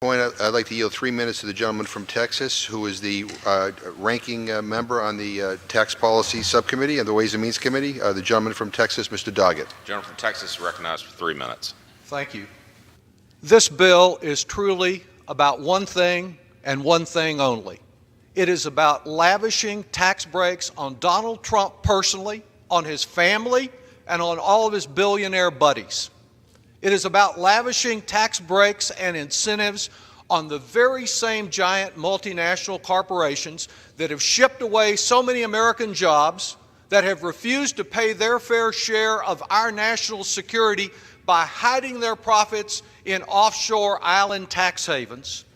I'd like to yield 3 minutes to the gentleman from Texas, who is the ranking member on the Tax Policy Subcommittee and the Ways and Means Committee. The gentleman from Texas, Mr. Doggett. Gentleman from Texas is recognized for 3 minutes. Thank you. This bill is truly about one thing and one thing only. It is about lavishing tax breaks on Donald Trump personally, on his family, and on all of his billionaire buddies. It is about lavishing tax breaks and incentives on the very same giant multinational corporations that have shipped away so many American jobs, that have refused to pay their fair share of our national security by hiding their profits in offshore island tax havens.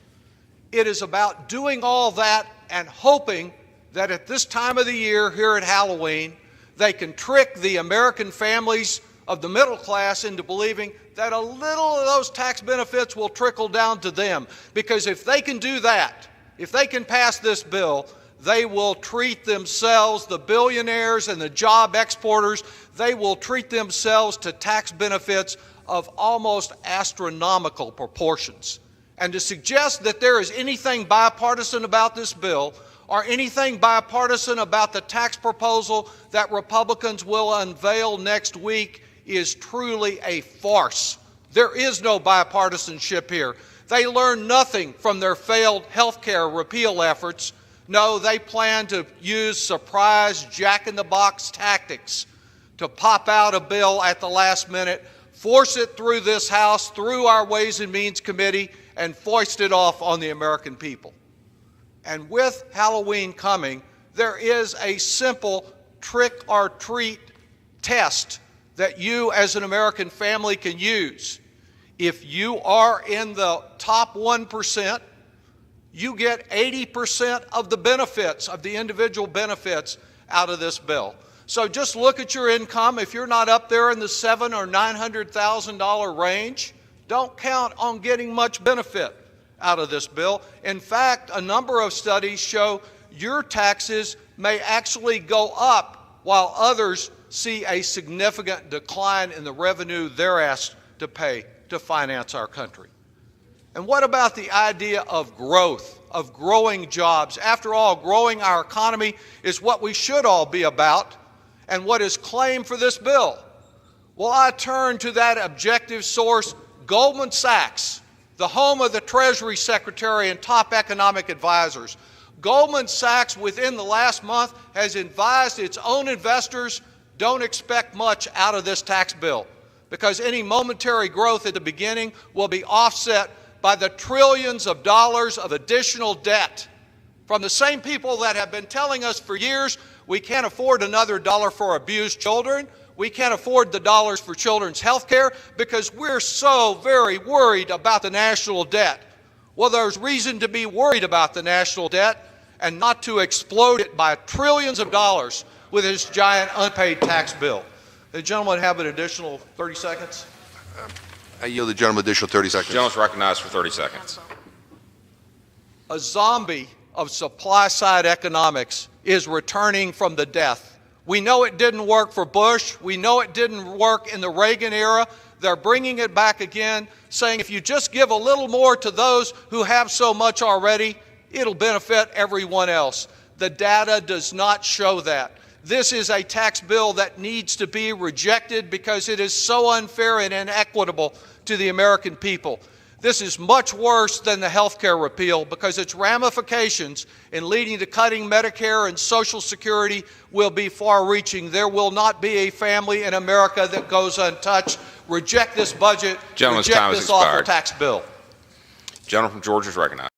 It is about doing all that and hoping that at this time of the year here at Halloween, they can trick the American families of the middle class into believing that a little of those tax benefits will trickle down to them. Because if they can do that, if they can pass this bill, they will treat themselves, the billionaires and the job exporters, they will treat themselves to tax benefits of almost astronomical proportions. And to suggest that there is anything bipartisan about this bill or anything bipartisan about the tax proposal that Republicans will unveil next week is truly a farce. There is no bipartisanship here. They learned nothing from their failed health care repeal efforts. No, they plan to use surprise jack-in-the-box tactics to pop out a bill at the last minute, force it through this House, through our Ways and Means Committee, and foist it off on the American people. And with Halloween coming, there is a simple trick-or-treat test that you as an American family can use. If you are in the top 1%, you get 80% of the benefits, of the individual benefits out of this bill. So just look at your income. If you're not up there in the $700,000 or $900,000 range, don't count on getting much benefit out of this bill. In fact, a number of studies show your taxes may actually go up while others see a significant decline in the revenue they're asked to pay to finance our country. And what about the idea of growth, of growing jobs? After all, growing our economy is what we should all be about and what is claimed for this bill. Well, I turn to that objective source, Goldman Sachs, the home of the Treasury Secretary and top economic advisors. Goldman Sachs, within the last month, has advised its own investors, don't expect much out of this tax bill, because any momentary growth at the beginning will be offset by the trillions of dollars of additional debt from the same people that have been telling us for years we can't afford another dollar for abused children, we can't afford the dollars for children's health care because we're so very worried about the national debt. Well, there's reason to be worried about the national debt and not to explode it by trillions of dollars with this giant unpaid tax bill. The gentleman have an additional 30 seconds? I yield the gentleman additional 30 seconds. The gentleman is recognized for 30 seconds. A zombie of supply-side economics is returning from the death. We know it didn't work for Bush. We know it didn't work in the Reagan era. They're bringing it back again, saying if you just give a little more to those who have so much already, it'll benefit everyone else. The data does not show that. This is a tax bill that needs to be rejected because it is so unfair and inequitable to the American people. This is much worse than the health care repeal because its ramifications in leading to cutting Medicare and Social Security will be far-reaching. There will not be a family in America that goes untouched. Reject this budget. Gentleman's reject time has this awful expired. tax bill. Gentleman from Georgia is recognized.